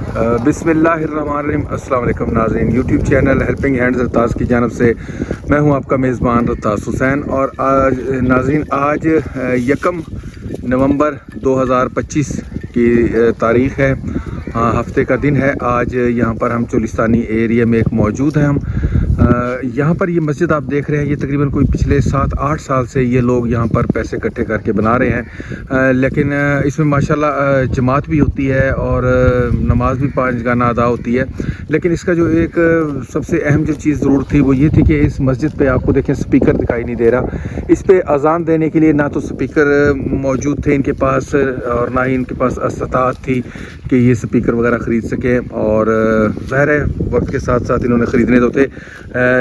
बिस्मिल्लाहिर्रहमानिर्रहीम। अस्सलाम वालेकुम नाज़रीन, यूट्यूब चैनल हेल्पिंग हैंड्स रत्तास की जानब से मैं हूं आपका मेज़बान रत्तास हुसैन। और आज नाज़रीन, आज 1 नवंबर 2025 की तारीख़ है, हफ्ते का दिन है। आज यहां पर हम चोलिस्तानी एरिया में एक मौजूद हैं। हम यहाँ पर ये मस्जिद आप देख रहे हैं, ये तकरीबन कोई पिछले 7-8 साल से ये लोग यहाँ पर पैसे इकट्ठे करके बना रहे हैं। लेकिन इसमें माशाल्लाह जमात भी होती है और नमाज भी 5 गाना अदा होती है। लेकिन इसका जो एक सबसे अहम जो चीज़ ज़रूर थी वो ये थी कि इस मस्जिद पे आपको देखें स्पीकर दिखाई नहीं दे रहा। इस पे अजान देने के लिए ना तो स्पीकर मौजूद थे इनके पास और ना ही इनके पास इस्तात थी कि ये स्पीकर वगैरह ख़रीद सकें। और ज़ाहिर है वक्त के साथ साथ इन्होंने ख़रीदने तो थे,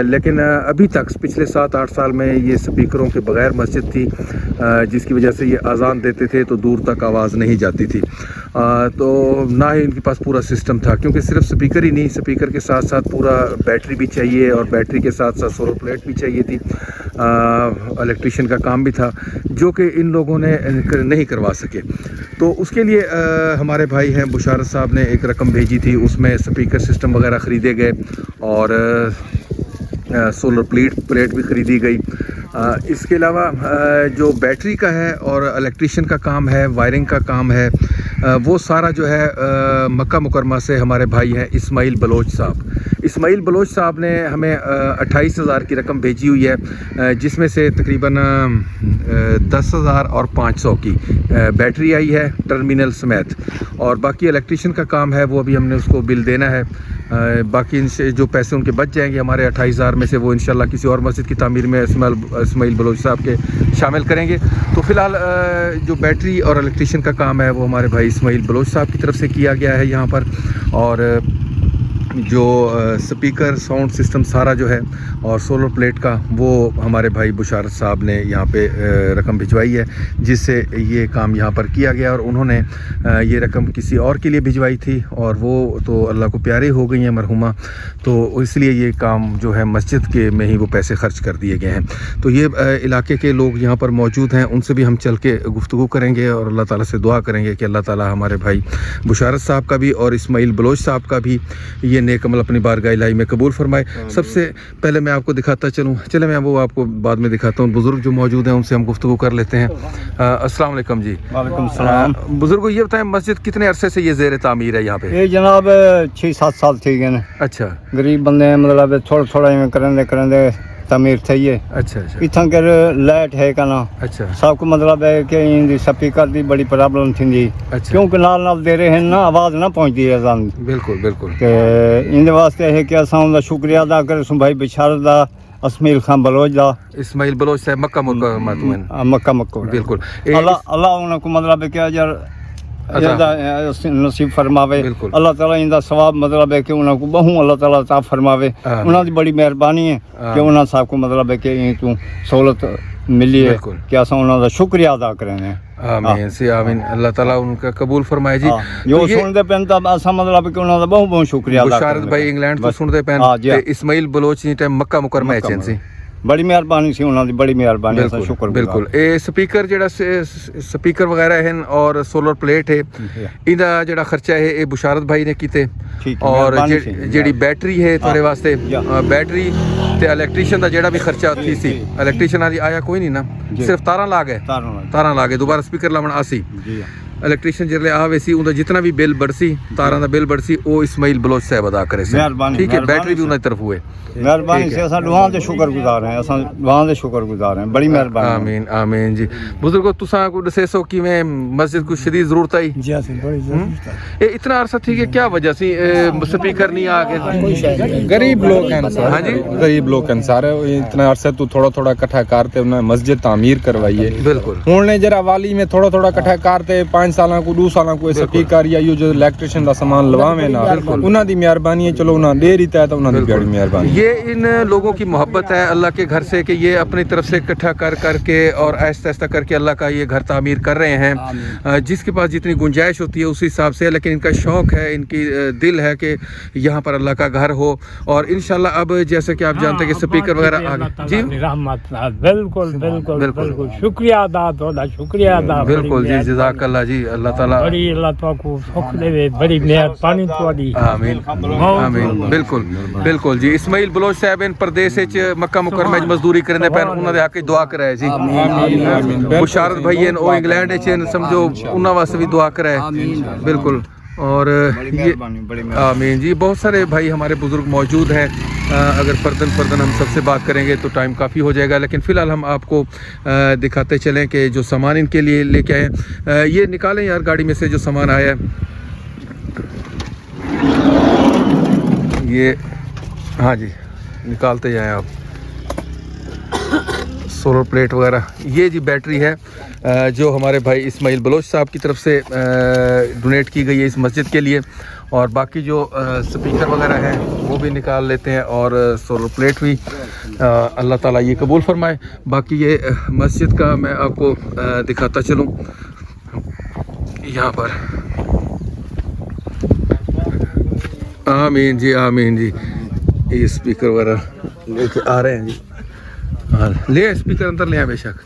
लेकिन अभी तक पिछले 7-8 साल में ये स्पीकरों के बग़ैर मस्जिद थी, जिसकी वजह से ये अजान देते थे तो दूर तक आवाज़ नहीं जाती थी। तो ना ही इनके पास पूरा सिस्टम था, क्योंकि सिर्फ स्पीकर ही नहीं, स्पीकर के साथ साथ पूरा बैटरी भी चाहिए और बैटरी के साथ साथ सोलर प्लेट भी चाहिए थी। इलेक्ट्रिशियन का काम भी था, जो कि इन लोगों ने नहीं करवा सके। तो उसके लिए हमारे भाई हैं बुशारत साहब ने एक रकम भेजी थी, उसमें स्पीकर सिस्टम वगैरह ख़रीदे गए और सोलर प्लेट भी ख़रीदी गई। इसके अलावा जो बैटरी का है और इलेक्ट्रिशियन का काम है, वायरिंग का काम है, वो सारा जो है मक्का मुकरमा से हमारे भाई हैं इस्माइल बलोच साहब। इस्माइल बलोच साहब ने हमें 28,000 की रकम भेजी हुई है, जिसमें से तकरीबन 10,000 और 500 की बैटरी आई है टर्मिनल समेत। और बाकी इलेक्ट्रिशियन का काम है, वो अभी हमने उसको बिल देना है। बाकी इनसे जो पैसे उनके बच जाएंगे हमारे 28,000 में से, वो इंशाल्लाह किसी और मस्जिद की तामीर में इस्माइल बलोच साहब के शामिल करेंगे। तो फ़िलहाल जो बैटरी और इलेक्ट्रिशियन का काम है वो हमारे भाई इस्माइल बलोच साहब की तरफ से किया गया है यहाँ पर। और जो स्पीकर साउंड सिस्टम सारा जो है और सोलर प्लेट का, वो हमारे भाई बुशारत साहब ने यहाँ पे रकम भिजवाई है, जिससे ये काम यहाँ पर किया गया। और उन्होंने ये रकम किसी और के लिए भिजवाई थी और वो तो अल्लाह को प्यारे हो गई हैं मरहुमा, तो इसलिए ये काम जो है मस्जिद के में ही वो पैसे खर्च कर दिए गए हैं। तो ये इलाके के लोग यहाँ पर मौजूद हैं, उनसे भी हम चल के गुफ्तगू करेंगे और अल्लाह ताला से दुआ करेंगे कि अल्लाह ताला हमारे भाई बुशारत साहब का भी और इस्माइल बलोच साहब का भी ये नेक अमल अपनी बारगाह इलाही में कबूल फरमाए। सबसे पहले मैं आपको दिखाता चलूँ, चले मैं वो आपको बाद में दिखाता हूँ। बुज़ुर्ग जो मौजूद हैं उनसे हम गुफ्तगू कर लेते हैं। अस्सलाम वालेकुम जी। वालेकुम सलाम। बुज़ुर्गो ये बताएं, मस्जिद कितने अरसे से ये ज़ेर तामीर है यहाँ पे? ये जनाब 6-7 साल थी गए। अच्छा, गरीब बंदे हैं, मतलब थोड़ा इवें करंदे तमीर थी है। अच्छा अच्छा इतना कर लाइट है का ना। अच्छा, सबको मतलब है कि इन स्पीकर की बड़ी प्रॉब्लम थी। अच्छा, क्योंकि नाल दे रहे हैं ना, आवाज़ ना पहुँचती है अजान। बिल्कुल बिल्कुल। इन वास्ते है कि असां उनका शुक्रिया अदा करें भाई बिशारत दा, इस्माइल खान बलोच दा। इस्माइल बलोच साहब मक्का मुकरमा। मक्का बिल्कुल। अल्लाह उनको मतलब है कि अजर नसीब फरमावे। अल्लाह ताला इनका सवाब मतलब है कि उनको बहु अल्लाह ताला ता फरमावे। उन्होंने बड़ी मेहरबानी है कि उन्होंने साहब को मतलब है कि तू सहूलत मिली है कि अस उनका शुक्रिया अदा करें। आमीन से आमीन। अल्लाह ताला उनका कबूल फरमाए जी। जो सुनते पेन तो असा मतलब कि उन्होंने बहुत शुक्रिया अदा करें। बुशारत भाई इंग्लैंड तो सुनते पेन, इस्माइल बलोच जी टाइम मक्का मुकरमा है चैन सी। बड़ी मेहरबानी सी उन्होंने, बड़ी मेहरबानी है, शुक्र। बिल्कुल। ये स्पीकर जेड़ा स्पीकर वगैरह हैं और सोलर प्लेट है, इनका जेड़ा खर्चा है ये बुशारत भाई ने कीते। और जेड़ी बैटरी है थोड़े वास्ते, बैटरी ते इलेक्ट्रिशियन का जेड़ा भी खर्चा थी सी, इलेक्ट्रिशियन आया कोई नहीं ना, सिर्फ तारा ला गए, तारा ला गए, दोबारा स्पीकर लावन आसी। इलेक्ट्रिशियन जिसले आवे सी उनका जितना भी बिल बढ़सी, तारा का बिल बढ़सी, वो इस्माइल बलोच साहब अदा करे। ठीक है, बैटरी भी उन्हें तरफ हुए। मेहरबानी से असा दुआ दे शुक्रगुजार हैं, असा दुआ दे शुक्रगुजार हैं, बड़ी मेहरबानी। आमीन आमीन जी। बुजुर्गो तुसा को दसे सो कि मैं मस्जिद को शदीद जरूरत आई जी, बड़ी जरूरत है। ये इतना अरसा थी कि क्या वजह सी स्पीकर नहीं आ गए? गरीब लोग हैं। हाँ जी, गरीब लोग हैं सारे। इतना अरसा तो थोड़ा थोड़ा इकट्ठा करते उन्हें मस्जिद तामीर करवाई है। बिल्कुल। उन्होंने जरा वाली में थोड़ा थोड़ा इकट्ठा करते 5 साल को 2 साल को स्पीकर या जो इलेक्ट्रिशियन का सामान लवावे ना, उन्हों की मेहरबानी है। चलो उन्होंने दे रही है तो उन्होंने बड़ी मेहरबानी। ये इन लोगों की मोहब्बत है अल्लाह के घर से कि ये अपनी तरफ से इकट्ठा कर करके और आहिस्ता आहिस्ता करके अल्लाह का ये घर तामीर कर रहे हैं। जिसके पास जितनी गुंजाइश होती है उस हिसाब से, लेकिन इनका शौक़ है, इनकी दिल है कि यहाँ पर अल्लाह का घर हो। और इंशाल्लाह अब जैसे कि आप जानते हैं कि स्पीकर वगैरह आ गए जी। बिल्कुल बिल्कुल बिल्कुल शुक्रिया अदा, शुक्रिया अदा। बिल्कुल जी, जज़ाकल्लाह जी। अल्लाह ताला बड़ी अल्लाह तो को सुख देवे बड़ी मेहरबानी ਤੁਹਾਡੀ आमीन आमीन बिल्कुल बिल्कुल जी इस्माइल बलोच साहब इन प्रदेश विच मक्का मुकरमा च मजदूरी करने पैन उन्हां दे हक च दुआ कराए जी बुशारत भाई इन ओ इंग्लैंड विच समझो उन्हां वास्ते भी दुआ कराए बिल्कुल और ये आमीन जी बहुत सारे भाई हमारे बुजुर्ग मौजूद हैं अगर फर्दन हम सबसे बात करेंगे तो टाइम काफ़ी हो जाएगा लेकिन फ़िलहाल हम आपको दिखाते चलें कि जो सामान इनके लिए लेके आए ये निकालें यार गाड़ी में से जो सामान आया है ये हाँ जी निकालते जाएं आप सोलर प्लेट वगैरह ये जी बैटरी है जो हमारे भाई इस्माइल बलोच साहब की तरफ से डोनेट की गई है इस मस्जिद के लिए और बाकी जो स्पीकर वगैरह हैं वो भी निकाल लेते हैं और सोलर प्लेट भी अल्लाह ताला ये कबूल फरमाए। बाकी ये मस्जिद का मैं आपको दिखाता चलूँ यहाँ पर आमीन जी ये स्पीकर वगैरह लेके आ रहे हैं जी हाँ ले स्पीकर अंदर ले आए बेशक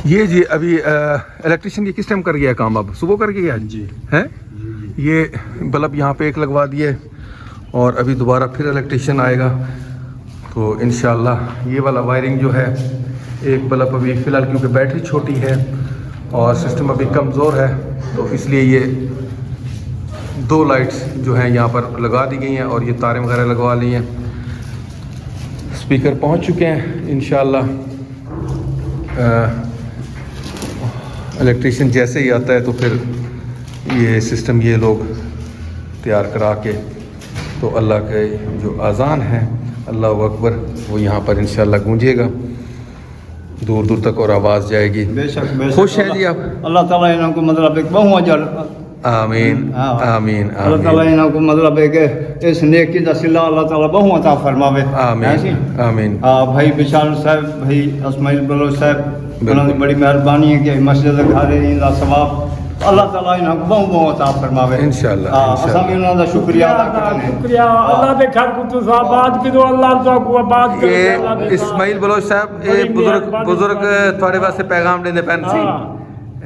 ये जी अभी इलेक्ट्रिशियन की किस टाइम कर गया काम अब सुबह करके गया जी है ये बल्ब यहाँ पे एक लगवा दिए और अभी दोबारा फिर इलेक्ट्रिशियन आएगा तो इंशाल्लाह ये वाला वायरिंग जो है एक बल्ब अभी फ़िलहाल क्योंकि बैटरी छोटी है और सिस्टम अभी कमज़ोर है तो इसलिए ये 2 लाइट्स जो हैं यहाँ पर लगा दी गई हैं और ये तारें वगैरह लगवा ली हैं स्पीकर पहुँच चुके हैं इंशाल्लाह इलेक्ट्रिशियन जैसे ही आता है तो फिर ये सिस्टम ये लोग तैयार करा के तो अल्लाह के जो अज़ान है अल्लाह अकबर वो यहाँ पर इंशाल्लाह गूंजेगा दूर दूर तक और आवाज़ जाएगी। बेशक खुश हैं जी आप अल्लाह ताला इनको मतलब एक बहु अजर आमीन आमीन अल्लाह ताला इनको मतलब एक इस नेकी दा सिला अल्लाह ताला बहु अता फरमावे आमीन आमीन भाई विशाल साहब भाई इस्माइल बलोच साहब उन्होंने बड़ी मेहरबानी है कि मस्जिद खारे दा सवाब अल्लाह ताला इनको बहु अता फरमावे इंशाल्लाह असां भी उन्हां दा शुक्रिया अदा करते हैं शुक्रिया अल्लाह दे घर को तुस आबाद की दो अल्लाह तो को आबाद करे ये इस्माइल बलोच साहब ये बुजुर्ग थोड़े वास्ते पैगाम देने पैन सी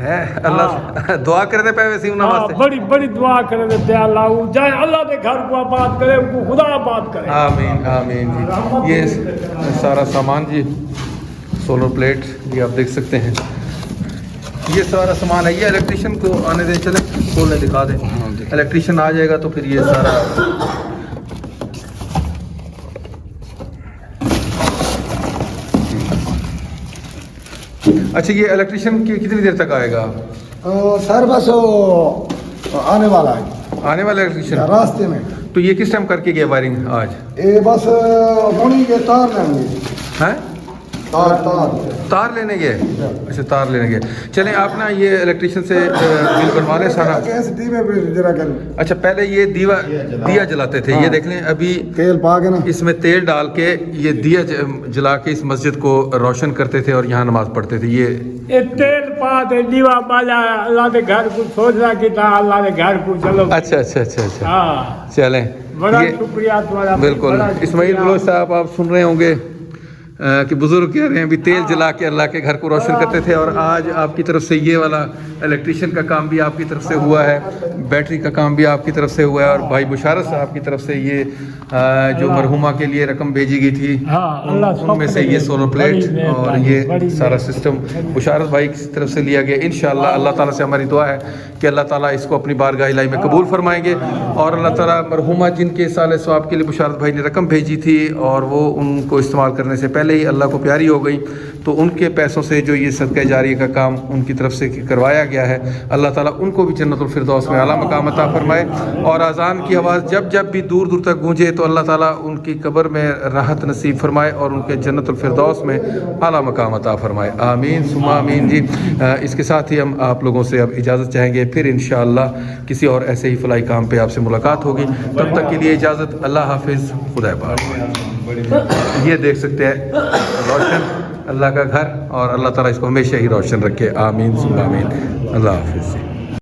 है अल्लाह दुआ करने पे वैसे उन्हां वास्ते बड़ी बड़ी दुआ करे ते अल्लाह जाए अल्लाह दे घर को आबाद करे उनको खुदा आबाद करे आमीन आमीन जी ये सारा सामान जी सोलर प्लेट भी आप देख सकते हैं ये सारा सामान है ये इलेक्ट्रिशियन को आने दें चले खोलने दिखा दें इलेक्ट्रिशियन आ जाएगा तो फिर ये सारा अच्छा ये इलेक्ट्रिशियन की कितनी देर तक आएगा सर बस आने वाला है आने वाला इलेक्ट्रिशियन रास्ते में तो ये किस टाइम करके गया वायरिंग आज ये बस होनी के तार लेंगे हैं तार लेने गए अच्छा तार लेने गए चलें आप ना ये इलेक्ट्रिशियन से बिल बनवा लें सारा अच्छा पहले ये दिया जलाते थे ये देख लें अभी तेल पा के ना इसमें तेल डाल के ये दिया जला के इस मस्जिद को रोशन करते थे और यहाँ नमाज पढ़ते थे ये तेल पा दे दीवा बाजा अल्लाह के घर को सोचना कि था अल्लाह के घर को चलो अच्छा हाँ चलें बड़ा शुक्रिया तुम्हारा बिल्कुल इस्माइल बलोच साहब आप सुन रहे होंगे कि बुजुर्ग कह रहे हैं अभी तेल जला के अल्लाह के घर को रोशन करते थे और आज आपकी तरफ से ये वाला इलेक्ट्रिशियन का काम भी आपकी तरफ से हुआ है बैटरी का काम भी आपकी तरफ से हुआ है और भाई बुशारत साहब की तरफ से ये जो मरहुमा के लिए रकम भेजी गई थी उनमें से ये सोलर प्लेट और ये सारा सिस्टम बुशारत भाई की तरफ से लिया गया इंशाल्लाह अल्लाह ताला से हमारी दुआ है कि अल्लाह ताला इसको अपनी बारगाह इलाही में कबूल फरमाएंगे और अल्लाह ताला मरहुमा जिनके साल सवाब के लिए बुशारत भाई ने रकम भेजी थी और वो उनको इस्तेमाल करने से पहले ही अल्लाह को प्यारी हो गई तो उनके पैसों से जो ये सदका जारिया का काम उनकी तरफ से करवाया गया है अल्लाह ताला उनको भी जन्नतुल फिरदौस में आला मकाम अता फरमाए और अज़ान की आवाज़ जब भी दूर दूर तक गूंजे तो अल्लाह ताला उनकी कब्र में राहत नसीब फरमाए और उनके जन्नतुल फिरदौस में आला मकाम अता फरमाए आमीन सुमा आमीन जी। इसके साथ ही हम आप लोगों से अब इजाज़त चाहेंगे फिर इंशाअल्लाह किसी और ऐसे ही फलाई काम पे आपसे मुलाकात होगी तब तक के लिए इजाज़त अल्लाह हाफिज़ खुदा पाक। ये देख सकते हैं रोशन अल्लाह का घर और अल्लाह ताला इसको हमेशा ही रोशन रखे आमीन सुमा आमीन अल्लाह हाफिज़।